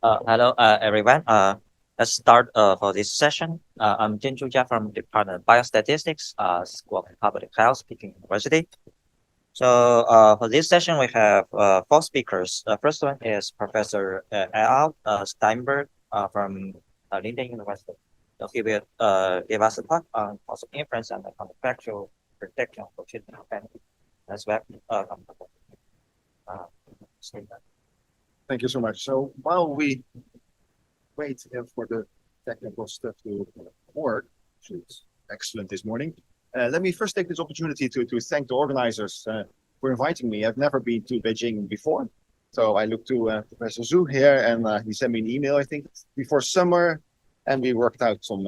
Hello, everyone. Let's start for this session. I'm Jin Jia from Department of Biostatistics, School of Public Health, Peking University. So for this session, we have four speakers. The first one is Professor Al Steinberg from Linden University. So he will give us a talk on causal inference and the counterfactual prediction for treatment as well. Statement. Thank you so much. So while we wait for the technical stuff to work, which is excellent this morning, let me first take this opportunity to thank the organizers for inviting me. I've never been to Beijing before. So I looked to Professor Zhu here, and he sent me an email, I think, before summer, and we worked out some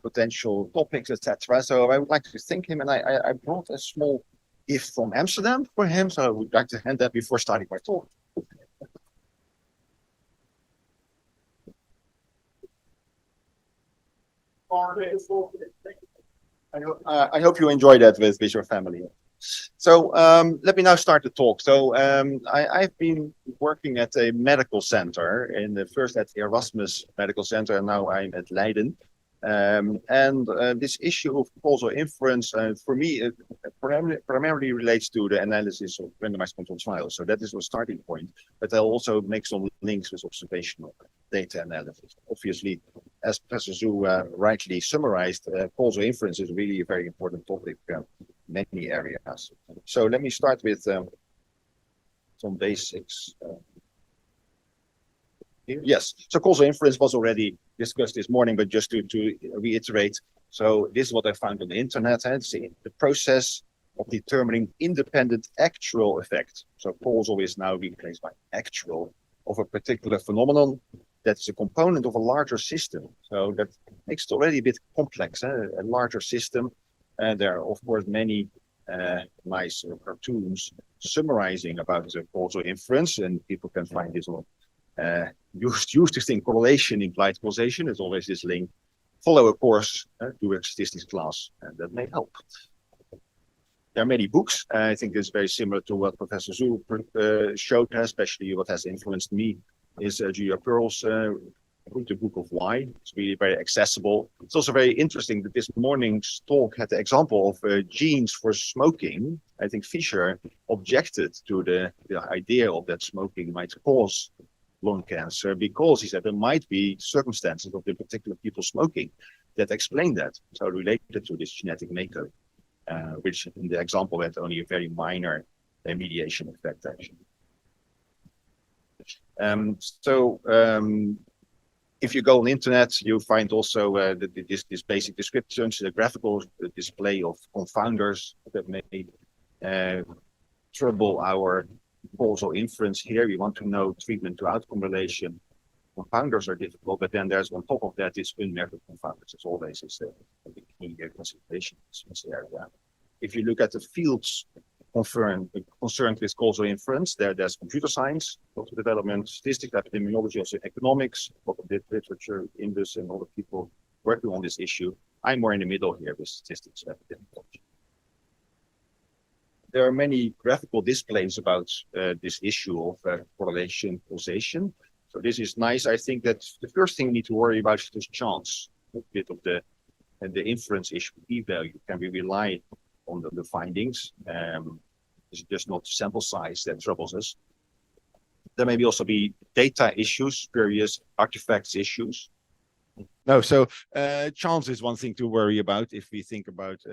potential topics, etc. So I would like to thank him, and I brought a small gift from Amsterdam for him. So I would like to hand that before starting my talk. I hope you enjoy that with your family. So let me now start the talk. So I've been working at a medical center, first at the Erasmus Medical Center, and now I'm at Leiden. This issue of causal inference, for me, it primarily relates to the analysis of randomized controlled trials. So that is a starting point, but I'll also make some links with observational data analysis. Obviously, as Professor Zhu rightly summarized, causal inference is really a very important topic in many areas. So let me start with some basics. Yes, so causal inference was already discussed this morning, but just to reiterate, so this is what I found on the internet. It's the process of determining independent actual effect. So causal is now replaced by actual of a particular phenomenon that's a component of a larger system. So that makes it already a bit complex, a larger system. And there are, of course, many nice cartoons summarizing about causal inference, and people can find this on used to think correlation implied causation. There's always this link. Follow a course, do a statistics class, and that may help. There are many books. I think it's very similar to what Professor Zhu showed, especially what has influenced me is Julia Pearl's The Book of Why. It's really very accessible. It's also very interesting that this morning's talk had the example of genes for smoking. I think Fisher objected to the idea of that smoking might cause lung cancer because he said there might be circumstances of the particular people smoking that explain that. So related to this genetic makeup, which in the example had only a very minor mediation effect actually. If you go on the internet, you find also this basic descriptions, the graphical display of confounders that may trouble our causal inference here. We want to know treatment to outcome relation. Confounders are difficult, but then there's on top of that this unmeasured confounders. As always, is the key consideration in this area. If you look at the fields concerned with causal inference, there's computer science, social development, statistics, epidemiology, also economics, literature, Indus, and other people working on this issue. I'm more in the middle here with statistics and epidemiology. There are many graphical displays about this issue of correlation, causation. So this is nice. I think that the first thing we need to worry about is this chance, a bit of the inference issue, p-value. Can we rely on the findings? It's just not sample size that troubles us. There may also be data issues, spurious artifacts issues. No, so chance is one thing to worry about if we think about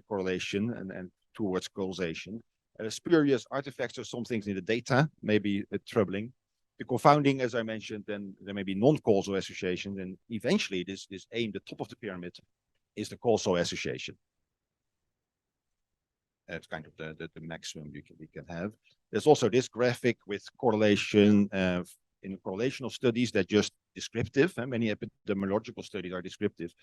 correlation and towards causation. Spurious artifacts or some things in the data may be troubling. The confounding, as I mentioned, then there may be non-causal association, and eventually this aim, the top of the pyramid, is the causal association. That's kind of the maximum we can have. There's also this graphic with correlation in correlational studies that just descriptive, and many epidemiological studies are descriptive.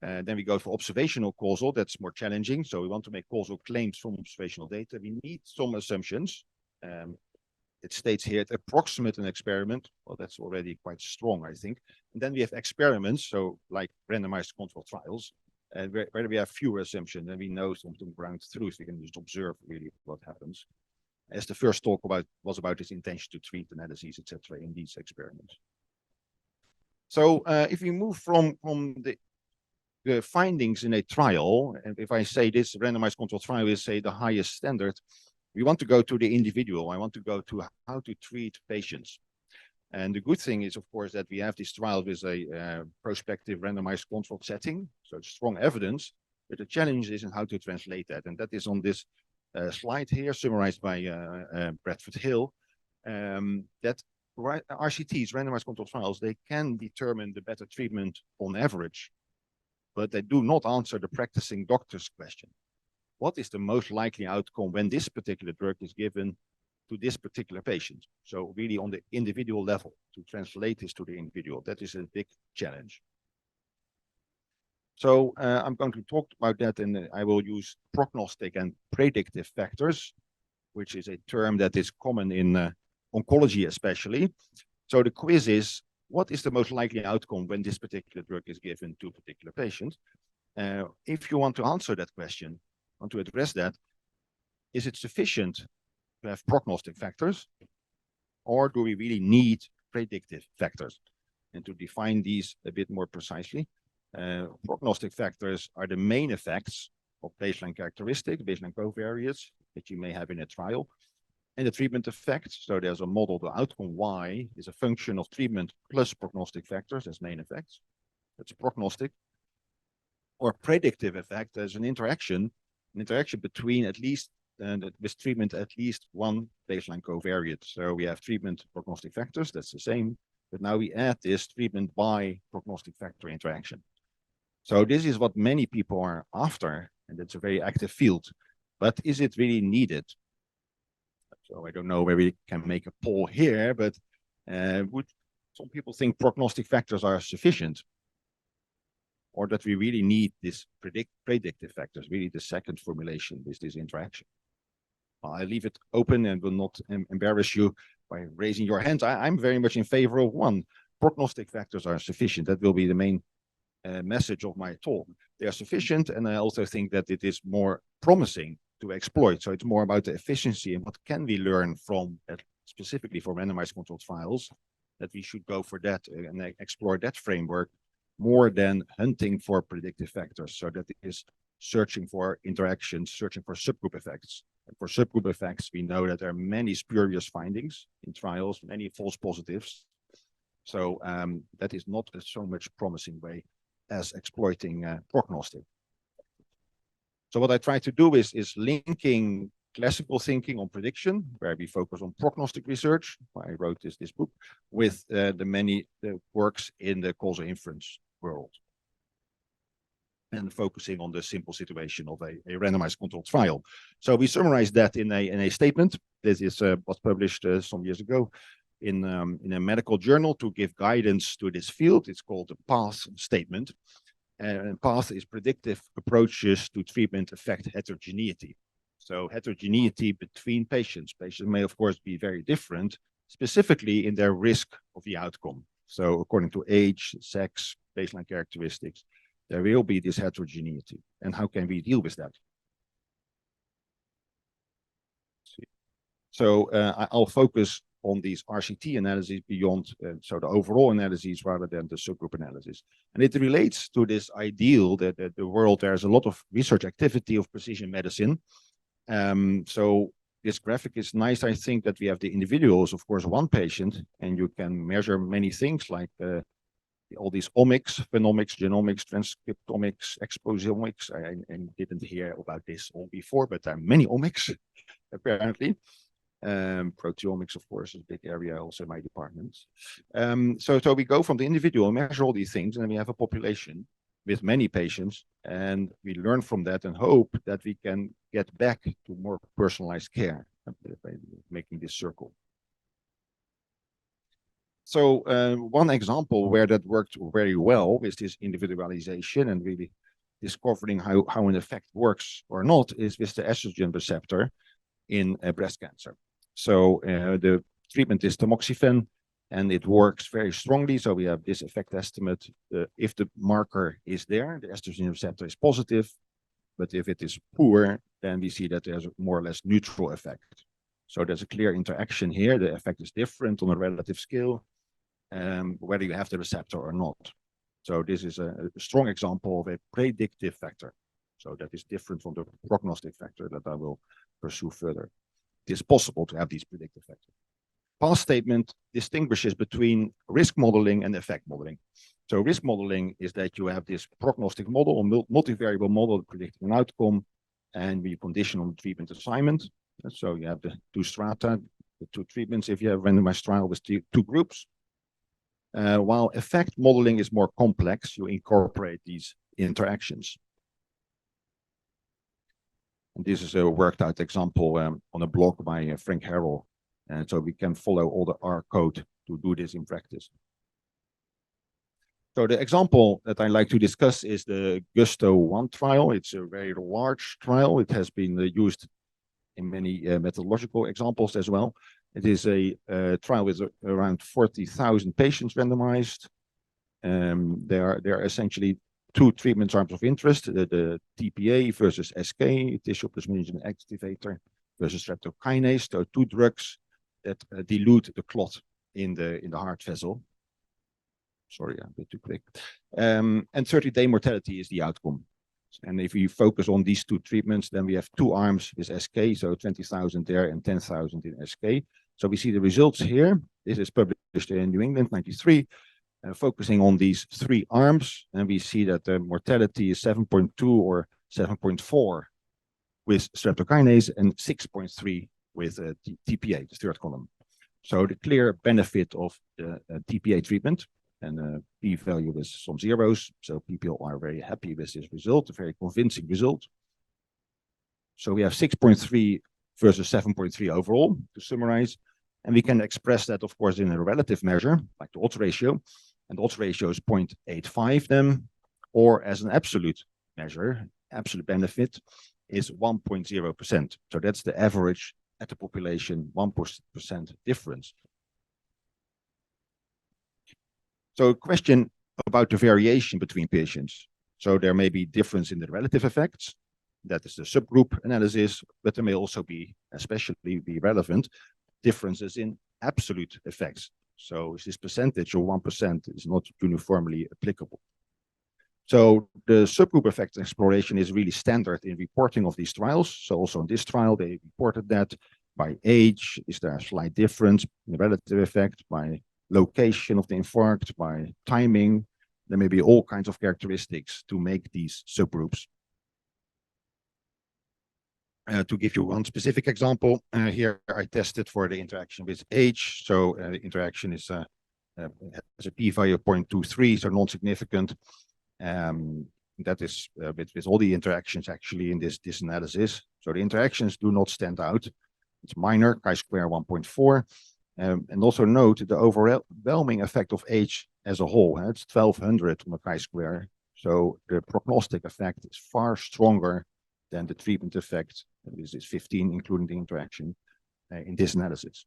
Then we go for observational causal, that's more challenging. So we want to make causal claims from observational data. We need some assumptions. It states here, to approximate an experiment. Well, that's already quite strong, I think. And then we have experiments, so like randomized controlled trials, where we have fewer assumptions and we know something ground truth. We can just observe really what happens. As the first talk was about this intention to treat analyses, etc., in these experiments. So if we move from the findings in a trial, and if I say this randomized controlled trial is, say, the highest standard, we want to go to the individual. I want to go to how to treat patients. And the good thing is, of course, that we have this trial with a prospective randomized controlled setting, so it's strong evidence, but the challenge is in how to translate that. And that is on this slide here, summarized by Bradford Hill, that RCTs, randomized controlled trials, they can determine the better treatment on average, but they do not answer the practicing doctor's question. What is the most likely outcome when this particular drug is given to this particular patient? So really on the individual level, to translate this to the individual, that is a big challenge. So I'm going to talk about that, and I will use prognostic and predictive factors, which is a term that is common in oncology especially. So the quiz is, what is the most likely outcome when this particular drug is given to a particular patient? If you want to answer that question, want to address that, is it sufficient to have prognostic factors, or do we really need predictive factors? And to define these a bit more precisely, prognostic factors are the main effects of baseline characteristics, baseline covariates that you may have in a trial, and the treatment effect. So there's a model, the outcome Y is a function of treatment plus prognostic factors as main effects. That's prognostic. Or predictive effect, there's an interaction between at least with treatment at least one baseline covariate. So we have treatment prognostic factors, that's the same, but now we add this treatment by prognostic factor interaction. So this is what many people are after, and it's a very active field. But is it really needed? So I don't know where we can make a poll here, but would some people think prognostic factors are sufficient? Or that we really need this predictive factors, really the second formulation with this interaction? Well, I leave it open and will not embarrass you by raising your hands. I'm very much in favor of one. Prognostic factors are sufficient. That will be the main message of my talk. They are sufficient, and I also think that it is more promising to exploit. So it's more about the efficiency and what can we learn from that, specifically for randomized controlled trials, that we should go for that and explore that framework more than hunting for predictive factors. So that is searching for interactions, searching for subgroup effects. And for subgroup effects, we know that there are many spurious findings in trials, many false positives. So that is not so much promising way as exploiting prognostic. So what I try to do is linking classical thinking on prediction, where we focus on prognostic research. I wrote this book with the many works in the causal inference world, and focusing on the simple situation of a randomized controlled trial. So we summarize that in a statement. This is was published some years ago in a medical journal to give guidance to this field. It's called the PATH statement. And PATH is predictive approaches to treatment effect heterogeneity. So heterogeneity between patients. Patients may, of course, be very different, specifically in their risk of the outcome. So according to age, sex, baseline characteristics, there will be this heterogeneity. And how can we deal with that? So I'll focus on these RCT analyses beyond, so the overall analyses rather than the subgroup analysis. And it relates to this ideal that the world, there's a lot of research activity of precision medicine. So this graphic is nice. I think that we have the individuals, of course, one patient, and you can measure many things like all these omics, phenomics, genomics, transcriptomics, exposomics. I didn't hear about this all before, but there are many omics, apparently. Proteomics, of course, is a big area also in my department. So we go from the individual, measure all these things, and then we have a population with many patients, and we learn from that and hope that we can get back to more personalized care by making this circle. So one example where that worked very well is this individualization and really discovering how an effect works or not is with the estrogen receptor in breast cancer. So the treatment is tamoxifen, and it works very strongly. So we have this effect estimate. If the marker is there, the estrogen receptor is positive, but if it is poor, then we see that there's a more or less neutral effect. So there's a clear interaction here. The effect is different on a relative scale. whether you have the receptor or not. So this is a strong example of a predictive factor. So that is different from the prognostic factor that I will pursue further. It is possible to have these predictive factors. Past statement distinguishes between risk modeling and effect modeling. So risk modeling is that you have this prognostic model or multivariable model predicting an outcome, and we condition on treatment assignment. So you have the two strata, the two treatments if you have a randomized trial with two groups. While effect modeling is more complex, you incorporate these interactions. And this is a worked out example on a blog by Frank Harrell. And so we can follow all the R code to do this in practice. So the example that I like to discuss is the Gusto-1 trial. It's a very large trial. It has been used in many methodological examples as well. It is a trial with around 40,000 patients randomized. There are essentially two treatment arms of interest, the TPA versus SK, tissue plasminogen activator, versus streptokinase. So two drugs that dilute the clot in the heart vessel. Sorry, I'm a bit too quick. And 30-day mortality is the outcome. And if you focus on these two treatments, then we have two arms with SK, so 20,000 there and 10,000 in SK. So we see the results here. This is published in New England, 93, focusing on these three arms. And we see that the mortality is 7.2 or 7.4 with streptokinase and 6.3 with TPA, the third column. So the clear benefit of the TPA treatment, and p-value with some zeros. So people are very happy with this result, a very convincing result. So we have 6.3 versus 7.3 overall, to summarize. And we can express that, of course, in a relative measure, like the odds ratio. And the odds ratio is 0.85 then, or as an absolute measure, absolute benefit is 1.0%. So that's the average at the population, 1% difference. So a question about the variation between patients. So there may be difference in the relative effects. That is the subgroup analysis, but there may also be, especially be relevant, differences in absolute effects. So this percentage of 1% is not uniformly applicable. So the subgroup effect exploration is really standard in reporting of these trials. So also in this trial, they reported that by age, is there a slight difference in the relative effect, by location of the infarct, by timing. There may be all kinds of characteristics to make these subgroups. To give you one specific example, here I tested for the interaction with age. So the interaction is has a p-value of 0.23, so non-significant. That is with all the interactions actually in this analysis. So the interactions do not stand out. It's minor, chi-square 1.4. And also note the overwhelming effect of age as a whole. It's 1200 on the chi-square. So the prognostic effect is far stronger than the treatment effect. This is 15, including the interaction in this analysis.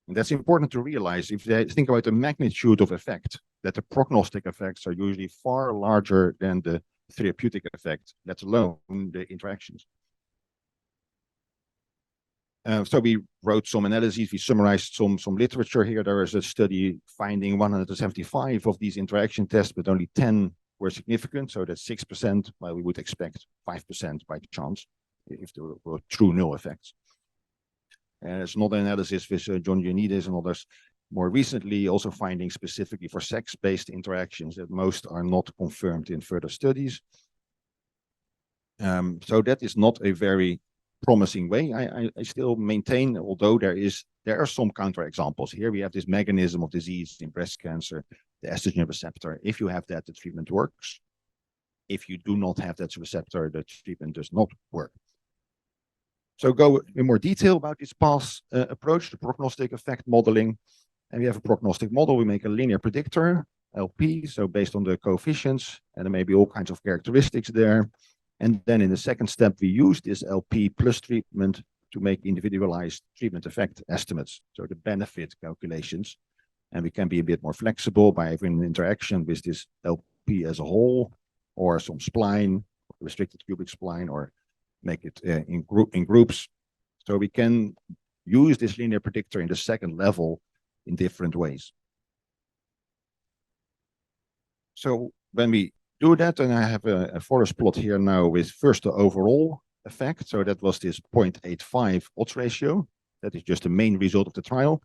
And that's important to realize if they think about the magnitude of effect, that the prognostic effects are usually far larger than the therapeutic effect, let alone the interactions. So we wrote some analyses, we summarized some literature here. There is a study finding 175 of these interaction tests, but only 10 were significant. So that's 6%, while we would expect 5% by chance if there were true null effects. And there's another analysis with John Ioannidis and others more recently, also finding specifically for sex-based interactions that most are not confirmed in further studies. So that is not a very promising way. I still maintain, although there are some counterexamples. Here we have this mechanism of disease in breast cancer, the estrogen receptor. If you have that, the treatment works. If you do not have that receptor, the treatment does not work. So go in more detail about this PASS approach, the prognostic effect modeling. And we have a prognostic model. We make a linear predictor, LP, so based on the coefficients, and there may be all kinds of characteristics there. And then in the second step, we use this LP plus treatment to make individualized treatment effect estimates, so the benefit calculations. And we can be a bit more flexible by having an interaction with this LP as a whole, or some spline, restricted cubic spline, or make it in groups. So we can use this linear predictor in the second level in different ways. So when we do that, and I have a forest plot here now with first the overall effect. So that was this 0.85 odds ratio. That is just the main result of the trial.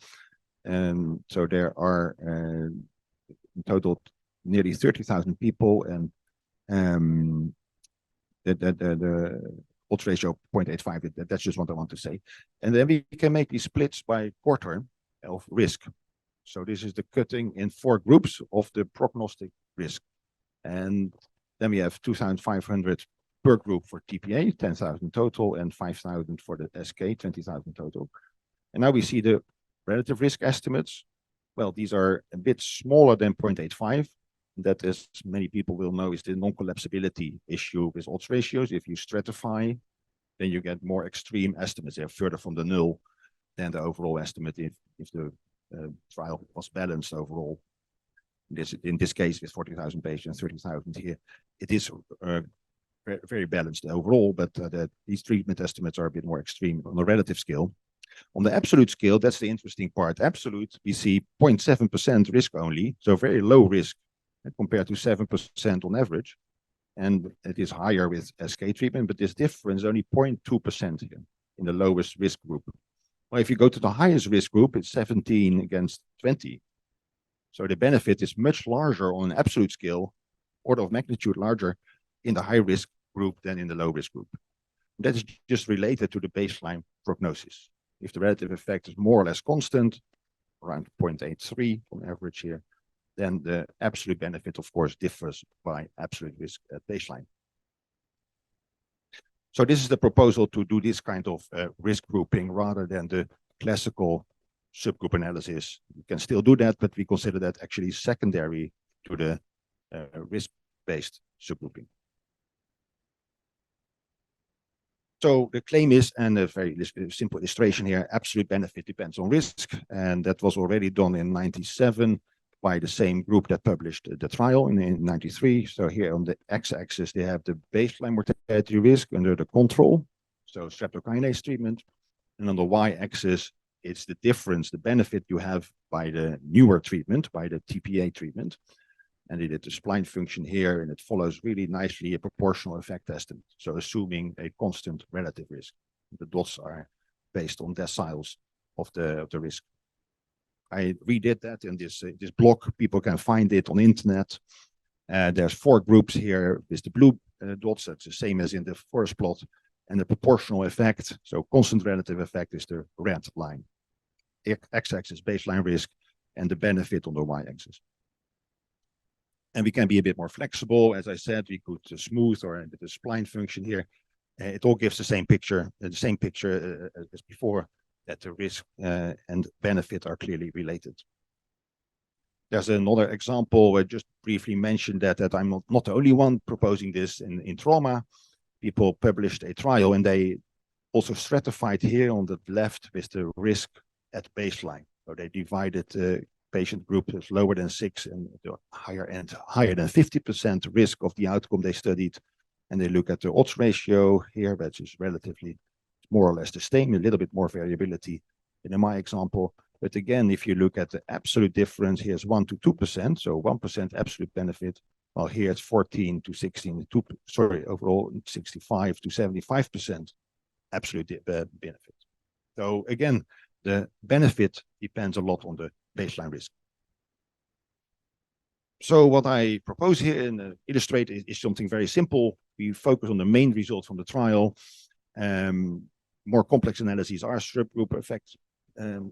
So there are in total nearly 30,000 people, and the odds ratio 0.85. That's just what I want to say. And then we can make these splits by quarter of risk. So this is the cutting in 4 groups of the prognostic risk. And then we have 2,500 per group for TPA, 10,000 total, and 5,000 for the SK, 20,000 total. And now we see the relative risk estimates. Well, these are a bit smaller than 0.85. That, as many people will know, is the non-collapsibility issue with odds ratios. If you stratify, then you get more extreme estimates. They're further from the null than the overall estimate if the trial was balanced overall. In this case, with 40,000 patients, 30,000 here, it is very balanced overall, but these treatment estimates are a bit more extreme on the relative scale. On the absolute scale, that's the interesting part. Absolute, we see 0.7% risk only, so very low risk compared to 7% on average. And it is higher with SK treatment, but this difference is only 0.2% here in the lowest risk group. Well, if you go to the highest risk group, it's 17 against 20. So the benefit is much larger on an absolute scale, order of magnitude larger in the high risk group than in the low risk group. That is just related to the baseline prognosis. If the relative effect is more or less constant, around 0.83 on average here, then the absolute benefit, of course, differs by absolute risk at baseline. So this is the proposal to do this kind of risk grouping rather than the classical subgroup analysis. You can still do that, but we consider that actually secondary to the risk-based subgrouping. So the claim is, and a very simple illustration here, absolute benefit depends on risk. And that was already done in 97 by the same group that published the trial in 93. So here on the x-axis, they have the baseline mortality risk under the control, so streptokinase treatment. And on the y-axis, it's the difference, the benefit you have by the newer treatment, by the TPA treatment. And they did the spline function here, and it follows really nicely a proportional effect estimate. So assuming a constant relative risk. The dots are based on deciles of the risk. I redid that in this block. People can find it on the internet. There's 4 groups here with the blue dots. That's the same as in the forest plot. And the proportional effect, so constant relative effect, is the red line. X-axis baseline risk, and the benefit on the y-axis. And we can be a bit more flexible. As I said, we could smooth or with the spline function here. It all gives the same picture as before, that the risk and benefit are clearly related. There's another example. I just briefly mentioned that I'm not the only one proposing this in trauma. People published a trial, and they also stratified here on the left with the risk at baseline. So they divided the patient group as lower than 6 and the higher end, higher than 50% risk of the outcome they studied. And they look at the odds ratio here, which is relatively more or less the same, a little bit more variability than in my example. But again, if you look at the absolute difference, here's 1 to 2%, so 1% absolute benefit. Well, here it's 14 to 16, overall 65 to 75% absolute benefit. So again, the benefit depends a lot on the baseline risk. So what I propose here and illustrate is something very simple. We focus on the main result from the trial. More complex analyses are subgroup effect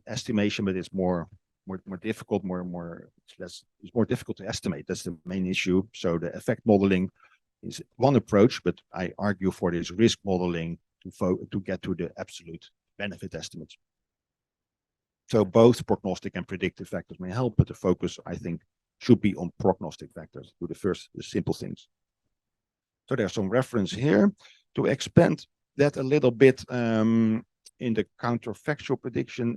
estimation, but it's more difficult, it's more difficult to estimate. That's the main issue. So the effect modeling is one approach, but I argue for this risk modeling to get to the absolute benefit estimates. So both prognostic and predictive factors may help, but the focus, I think, should be on prognostic factors. Do the simple things. So there's some reference here to expand that a little bit in the counterfactual prediction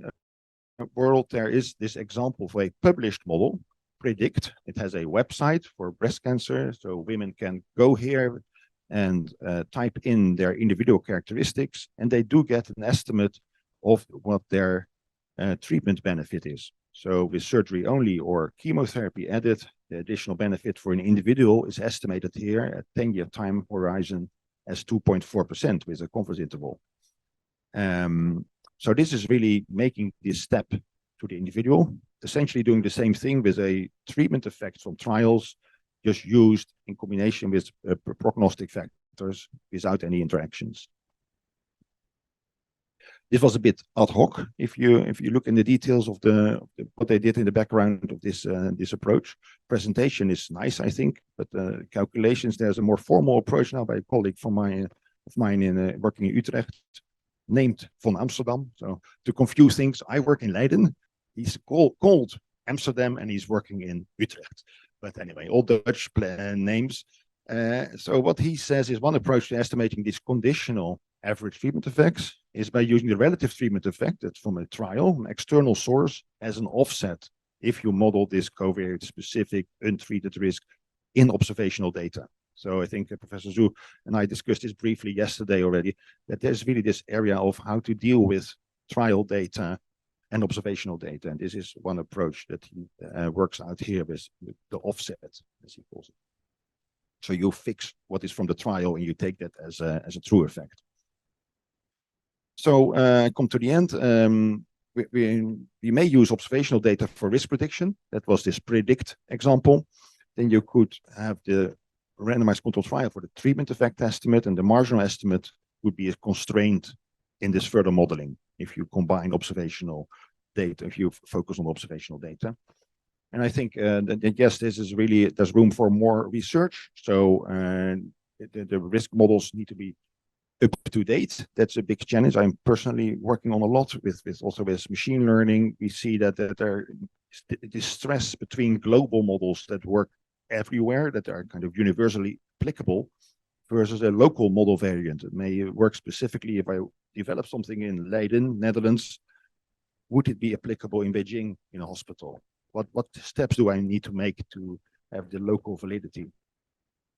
world. There is this example of a published model, Predict. It has a website for breast cancer, so women can go here and type in their individual characteristics, and they do get an estimate of what their treatment benefit is. So with surgery only or chemotherapy added, the additional benefit for an individual is estimated here at 10-year time horizon as 2.4% with a confidence interval. So this is really making this step to the individual, essentially doing the same thing with a treatment effect from trials, just used in combination with prognostic factors without any interactions. This was a bit ad hoc. If you look in the details of what they did in the background of this approach, presentation is nice, I think, but calculations, there's a more formal approach now by a colleague of mine in working in Utrecht, named Von Amsterdam. So to confuse things, I work in Leiden. He's called Amsterdam, and he's working in Utrecht. But anyway, all Dutch names. So what he says is one approach to estimating these conditional average treatment effects is by using the relative treatment effect that's from a trial, an external source, as an offset if you model this covariate specific untreated risk in observational data. So I think Professor Zhu and I discussed this briefly yesterday already, that there's really this area of how to deal with trial data and observational data. And this is one approach that he works out here with the offset, as he calls it. So you fix what is from the trial and you take that as a true effect. So come to the end. We may use observational data for risk prediction. That was this predict example. Then you could have the randomized control trial for the treatment effect estimate, and the marginal estimate would be constrained in this further modeling if you combine observational data, if you focus on observational data. And I think that yes, this is really, there's room for more research. So the risk models need to be up to date. That's a big challenge. I'm personally working on a lot with machine learning. We see that there is stress between global models that work everywhere, that are kind of universally applicable, versus a local model variant. It may work specifically if I develop something in Leiden, Netherlands. Would it be applicable in Beijing in a hospital? What steps do I need to make to have the local validity?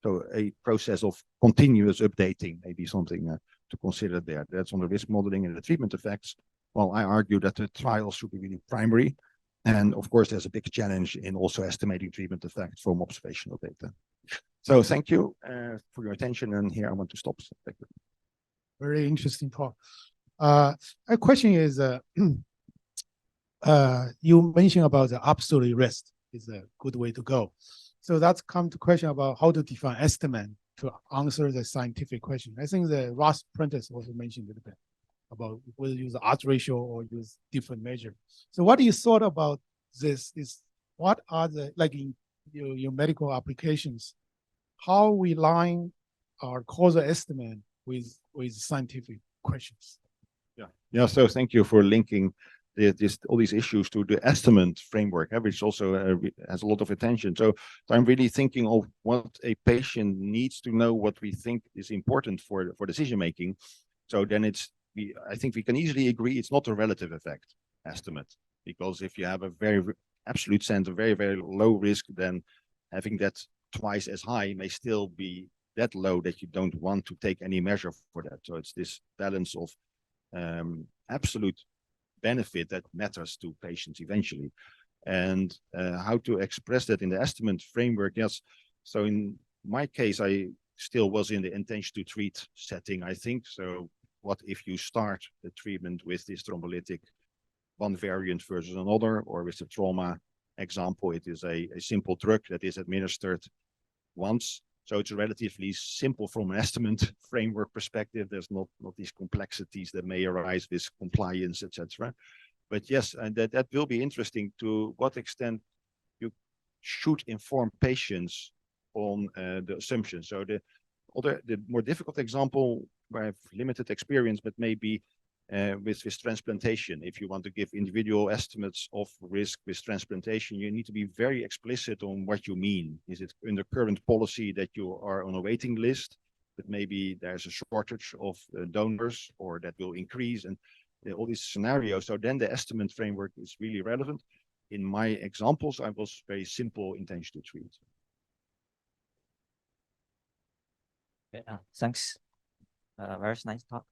So a process of continuous updating may be something to consider there. That's on the risk modeling and the treatment effects. Well, I argue that the trials should be really primary. And of course, there's a big challenge in also estimating treatment effects from observational data. So thank you for your attention. And here I want to stop. Thank you. Very interesting talk. A question is, you mentioned about the absolute risk is a good way to go. So that's come to question about how to define estimate to answer the scientific question. I think the Ross Prentice also mentioned a little bit about whether use the odds ratio or use different measure. So what do you thought about this? Is what are the, like in your medical applications, how we line our causal estimate with scientific questions? Yeah. So thank you for linking all these issues to the estimate framework, which also has a lot of attention. So I'm really thinking of what a patient needs to know, what we think is important for decision making. So then I think we can easily agree it's not a relative effect estimate, because if you have a very absolute sense of very, very low risk, then having that twice as high may still be that low that you don't want to take any measure for that. So it's this balance of absolute benefit that matters to patients eventually, and how to express that in the estimate framework. Yes. So in my case, I still was in the intention to treat setting, I think. So what if you start the treatment with this thrombolytic, one variant versus another, or with the trauma example, it is a simple drug that is administered once. So it's relatively simple from an estimate framework perspective. There's not these complexities that may arise with compliance, etc. But yes, and that will be interesting to what extent you should inform patients on the assumptions. So the more difficult example where I have limited experience, but maybe with transplantation. If you want to give individual estimates of risk with transplantation, you need to be very explicit on what you mean. Is it under current policy that you are on a waiting list, but maybe there's a shortage of donors, or that will increase, and all these scenarios. So then the estimate framework is really relevant. In my examples, I was very simple intention to treat. Thanks. Very nice talk.